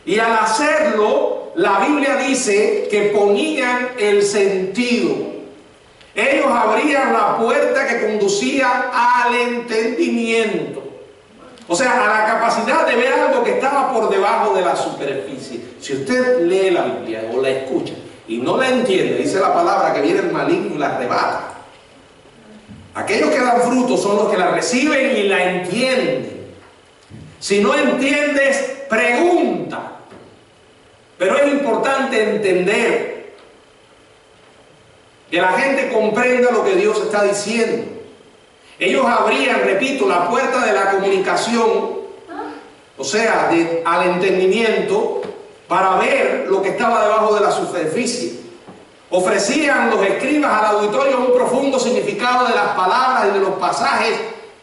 Y al hacerlo, la Biblia dice que ponían el sentido. Ellos abrían la puerta que conducía al entendimiento. O sea, a la capacidad de ver algo que estaba por debajo de la superficie. Si usted lee la Biblia o la escucha y no la entiende, dice la palabra que viene el maligno y la arrebata. Aquellos que dan frutos son los que la reciben y la entienden. Si no entiendes, pregunta. Pero es importante entender que la gente comprenda lo que Dios está diciendo. Ellos abrían, repito, la puerta de la comunicación, o sea, al entendimiento, para ver lo que estaba debajo de la superficie. Ofrecían los escribas al auditorio un profundo significado de las palabras y de los pasajes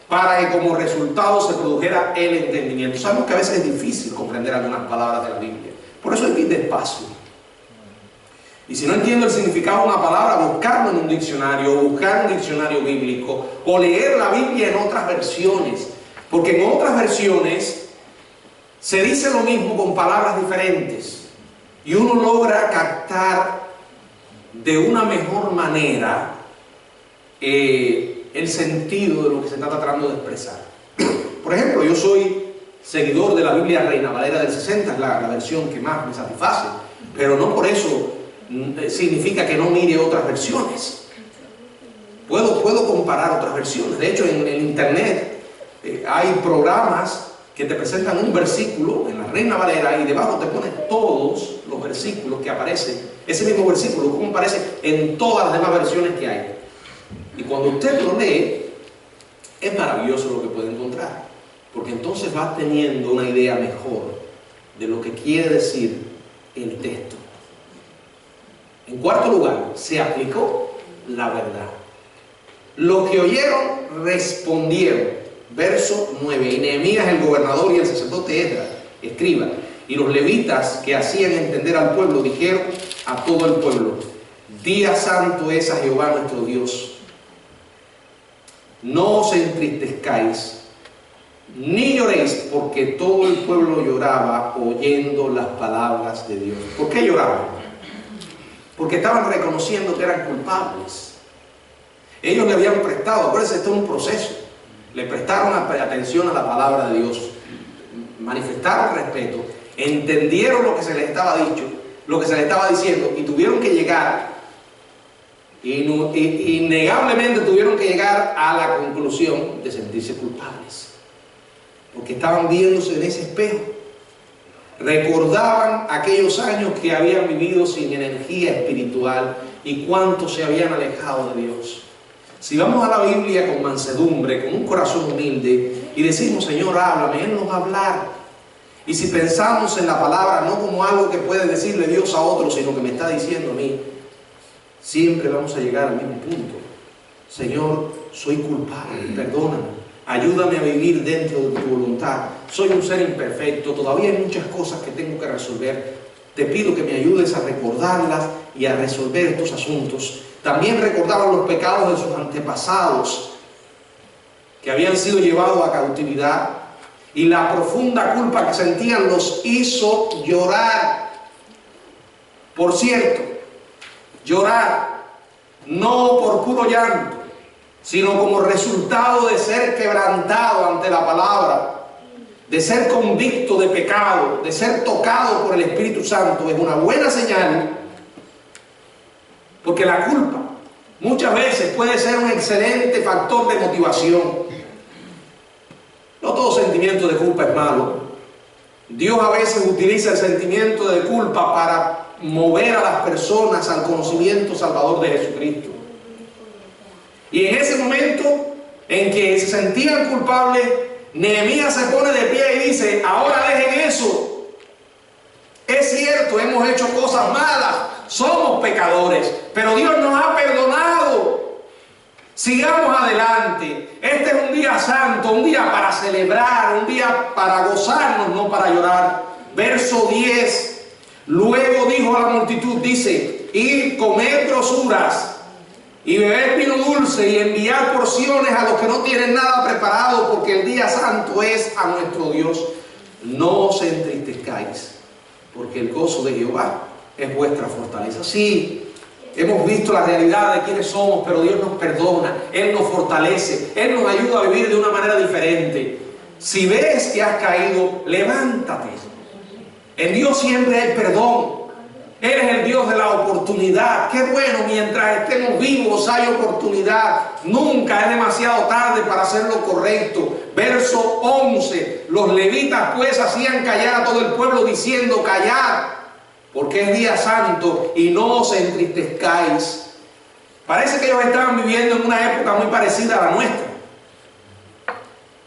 para que como resultado se produjera el entendimiento. Sabemos que a veces es difícil comprender algunas palabras de la Biblia. Por eso hay que ir despacio. Y si no entiendo el significado de una palabra, buscarlo en un diccionario, o buscar un diccionario bíblico, o leer la Biblia en otras versiones. Porque en otras versiones se dice lo mismo con palabras diferentes. Y uno logra captar de una mejor manera el sentido de lo que se está tratando de expresar. Por ejemplo, yo soy seguidor de la Biblia Reina Valera del 60, es la versión que más me satisface, pero no por eso significa que no mire otras versiones. Puedo comparar otras versiones. De hecho, en internet hay programas que te presentan un versículo en la Reina Valera y debajo te ponen todos los versículos que aparecen, ese mismo versículo como aparece en todas las demás versiones que hay. Y cuando usted lo lee, es maravilloso lo que puede encontrar, porque entonces va teniendo una idea mejor de lo que quiere decir el texto. En cuarto lugar, se aplicó la verdad. Los que oyeron respondieron. Verso 9. Y Nehemías el gobernador y el sacerdote Esdras, escriba, y los levitas que hacían entender al pueblo, dijeron a todo el pueblo: día santo es a Jehová nuestro Dios. No os entristezcáis, ni lloréis, porque todo el pueblo lloraba oyendo las palabras de Dios. ¿Por qué lloraban? Porque estaban reconociendo que eran culpables. Ellos le habían prestado, acuérdense, esto es un proceso. Le prestaron atención a la palabra de Dios, manifestaron respeto, entendieron lo que se les estaba dicho, lo que se les estaba diciendo, y tuvieron que llegar, innegablemente tuvieron que llegar a la conclusión de sentirse culpables, porque estaban viéndose en ese espejo. Recordaban aquellos años que habían vivido sin energía espiritual y cuánto se habían alejado de Dios. Si vamos a la Biblia con mansedumbre, con un corazón humilde y decimos: Señor, háblame, Él nos va a hablar. Y si pensamos en la palabra no como algo que puede decirle Dios a otro, sino que me está diciendo a mí, siempre vamos a llegar al mismo punto. Señor, soy culpable, perdóname, ayúdame a vivir dentro de tu voluntad. Soy un ser imperfecto, todavía hay muchas cosas que tengo que resolver. Te pido que me ayudes a recordarlas y a resolver estos asuntos. También recordaban los pecados de sus antepasados que habían sido llevados a cautividad, y la profunda culpa que sentían los hizo llorar. Por cierto, llorar no por puro llanto, sino como resultado de ser quebrantado ante la palabra, de ser convicto de pecado, de ser tocado por el Espíritu Santo. Es una buena señal, porque la culpa muchas veces puede ser un excelente factor de motivación. No todo sentimiento de culpa es malo. Dios a veces utiliza el sentimiento de culpa para mover a las personas al conocimiento salvador de Jesucristo. Y en ese momento en que se sentían culpables, Nehemías se pone de pie y dice: ahora dejen eso. Es cierto, hemos hecho cosas malas, somos pecadores, pero Dios nos ha perdonado. Sigamos adelante. Este es un día santo, un día para celebrar, un día para gozarnos, no para llorar. Verso 10. Luego dijo a la multitud, dice: id, comed grosuras y bebed vino dulce y enviad porciones a los que no tienen nada preparado, porque el día santo es a nuestro Dios. No os entristezcáis porque el gozo de Jehová es vuestra fortaleza. Sí, hemos visto la realidad de quiénes somos, pero Dios nos perdona, Él nos fortalece, Él nos ayuda a vivir de una manera diferente. Si ves que has caído, levántate. En Dios siempre hay perdón. Él es el Dios de la oportunidad. Qué bueno, mientras estemos vivos hay oportunidad. Nunca es demasiado tarde para hacer lo correcto. Verso 11. Los levitas pues hacían callar a todo el pueblo diciendo: callad, porque es día santo y no os entristezcáis. Parece que ellos estaban viviendo en una época muy parecida a la nuestra,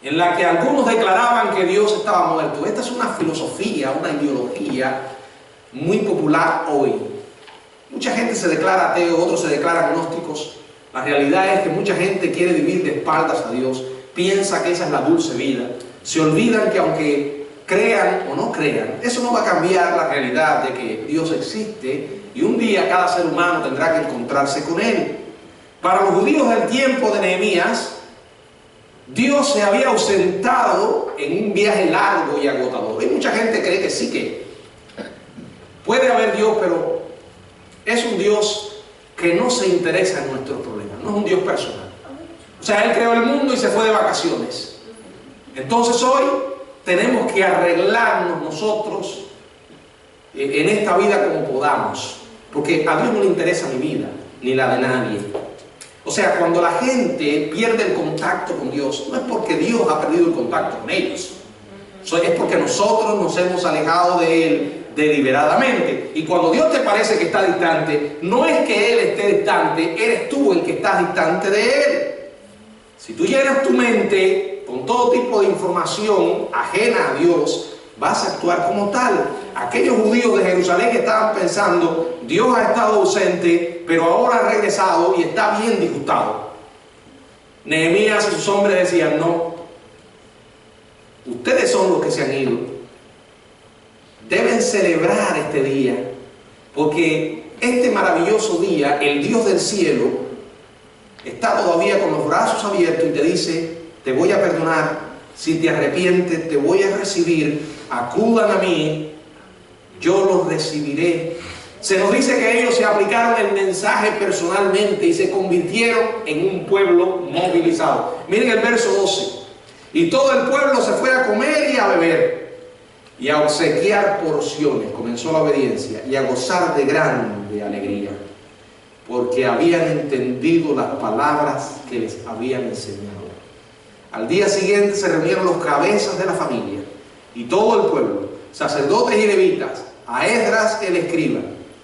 en la que algunos declaraban que Dios estaba muerto. Esta es una filosofía, una ideología muy popular hoy. Mucha gente se declara ateo, otros se declaran agnósticos. La realidad es que mucha gente quiere vivir de espaldas a Dios, piensa que esa es la dulce vida. Se olvidan que aunque crean o no crean, eso no va a cambiar la realidad de que Dios existe y un día cada ser humano tendrá que encontrarse con Él. Para los judíos del tiempo de Nehemías, Dios se había ausentado en un viaje largo y agotador. Y mucha gente cree que sí, que puede haber Dios, pero es un Dios que no se interesa en nuestros problemas, no es un Dios personal. O sea, Él creó el mundo y se fue de vacaciones. Entonces hoy tenemos que arreglarnos nosotros en esta vida como podamos, porque a Dios no le interesa mi vida, ni la de nadie. O sea, cuando la gente pierde el contacto con Dios, no es porque Dios ha perdido el contacto con ellos, es porque nosotros nos hemos alejado de Él deliberadamente. Y cuando Dios te parece que está distante, no es que Él esté distante, eres tú el que estás distante de Él. Si tú llenas tu mente con todo tipo de información ajena a Dios, vas a actuar como tal. Aquellos judíos de Jerusalén estaban pensando: Dios ha estado ausente, pero ahora ha regresado y está bien disgustado. Nehemías y sus hombres decían: no, ustedes son los que se han ido. Deben celebrar este día, porque este maravilloso día, el Dios del cielo está todavía con los brazos abiertos y te dice: te voy a perdonar, si te arrepientes te voy a recibir, acudan a mí, yo los recibiré. Se nos dice que ellos se aplicaron el mensaje personalmente y se convirtieron en un pueblo movilizado. Miren el verso 12. Y todo el pueblo se fue a comer y a beber y a obsequiar porciones, comenzó la obediencia, y a gozar de grande alegría, porque habían entendido las palabras que les habían enseñado. Al día siguiente se reunieron los cabezas de la familia y todo el pueblo, sacerdotes y levitas, a Esdras el escriba,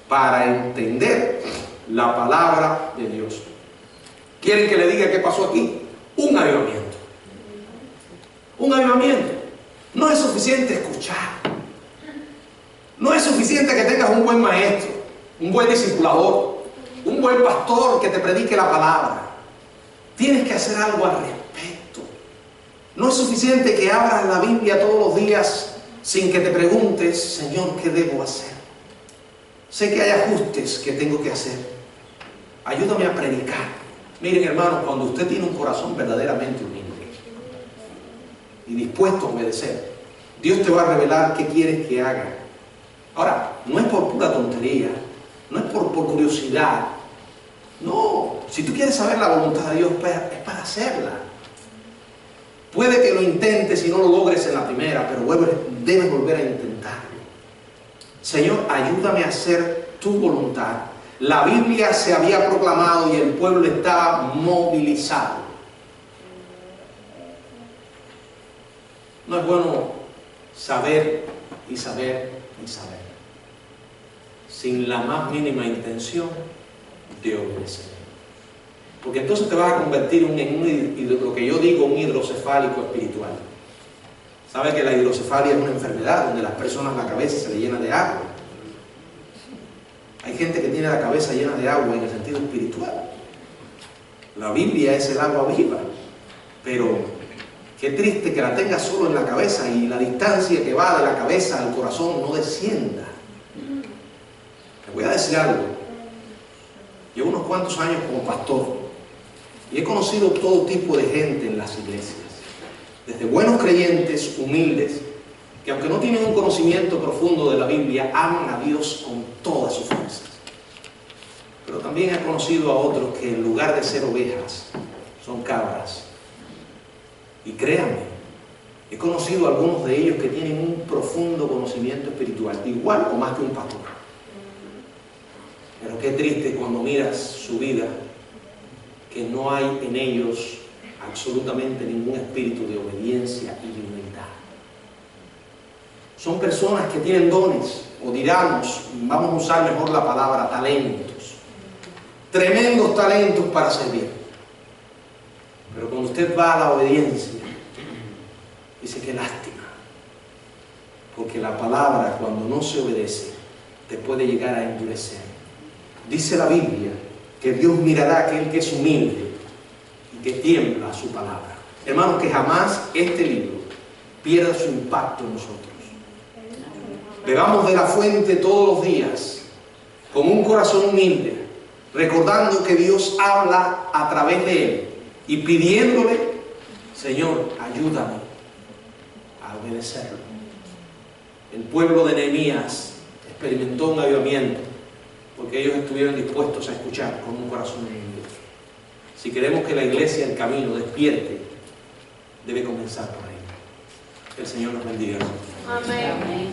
para entender la palabra de Dios. ¿Quieren que le diga qué pasó aquí? Un avivamiento. Un avivamiento. No es suficiente escuchar. No es suficiente que tengas un buen maestro, un buen discipulador, un buen pastor que te predique la palabra. Tienes que hacer algo al respecto. No es suficiente que abras la Biblia todos los días sin que te preguntes: Señor, ¿qué debo hacer? Sé que hay ajustes que tengo que hacer. Ayúdame a predicar. Miren, hermanos, cuando usted tiene un corazón verdaderamente humilde y dispuesto a obedecer, Dios te va a revelar qué quieres que haga. Ahora, no es por pura tontería, no es por curiosidad. No, si tú quieres saber la voluntad de Dios, es para hacerla. Puede que lo intentes y no lo logres en la primera, pero debes volver a intentarlo. Señor, ayúdame a hacer tu voluntad. La Biblia se había proclamado y el pueblo estaba movilizado. No es bueno saber y saber y saber, sin la más mínima intención de obedecer. Porque entonces te vas a convertir en lo que yo digo, un hidrocefálico espiritual. ¿Sabes que la hidrocefalia es una enfermedad donde las personas la cabeza se le llena de agua? Hay gente que tiene la cabeza llena de agua en el sentido espiritual. La Biblia es el agua viva, pero qué triste que la tengas solo en la cabeza y la distancia que va de la cabeza al corazón no descienda. Te voy a decir algo. Llevo unos cuantos años como pastor y he conocido todo tipo de gente en las iglesias, desde buenos creyentes humildes que aunque no tienen un conocimiento profundo de la Biblia, aman a Dios con todas sus fuerzas. Pero también he conocido a otros que en lugar de ser ovejas, son cabras. Y créanme, he conocido a algunos de ellos que tienen un profundo conocimiento espiritual, igual o más que un pastor. Pero qué triste cuando miras su vida, que no hay en ellos absolutamente ningún espíritu de obediencia y de humildad. Son personas que tienen dones, o digamos, vamos a usar mejor la palabra talentos, tremendos talentos para servir. Pero cuando usted va a la obediencia, dice que lástima, porque la palabra cuando no se obedece te puede llegar a endurecer. Dice la Biblia que Dios mirará a aquel que es humilde y que tiembla a su palabra. Hermanos, que jamás este libro pierda su impacto en nosotros. Bebamos de la fuente todos los días con un corazón humilde, recordando que Dios habla a través de él y pidiéndole: Señor, ayúdame a obedecerlo. El pueblo de Nehemías experimentó un avivamiento porque ellos estuvieron dispuestos a escuchar con un corazón humilde. Si queremos que la iglesia, el camino, despierte, debe comenzar por ahí. Que el Señor nos bendiga. Amén.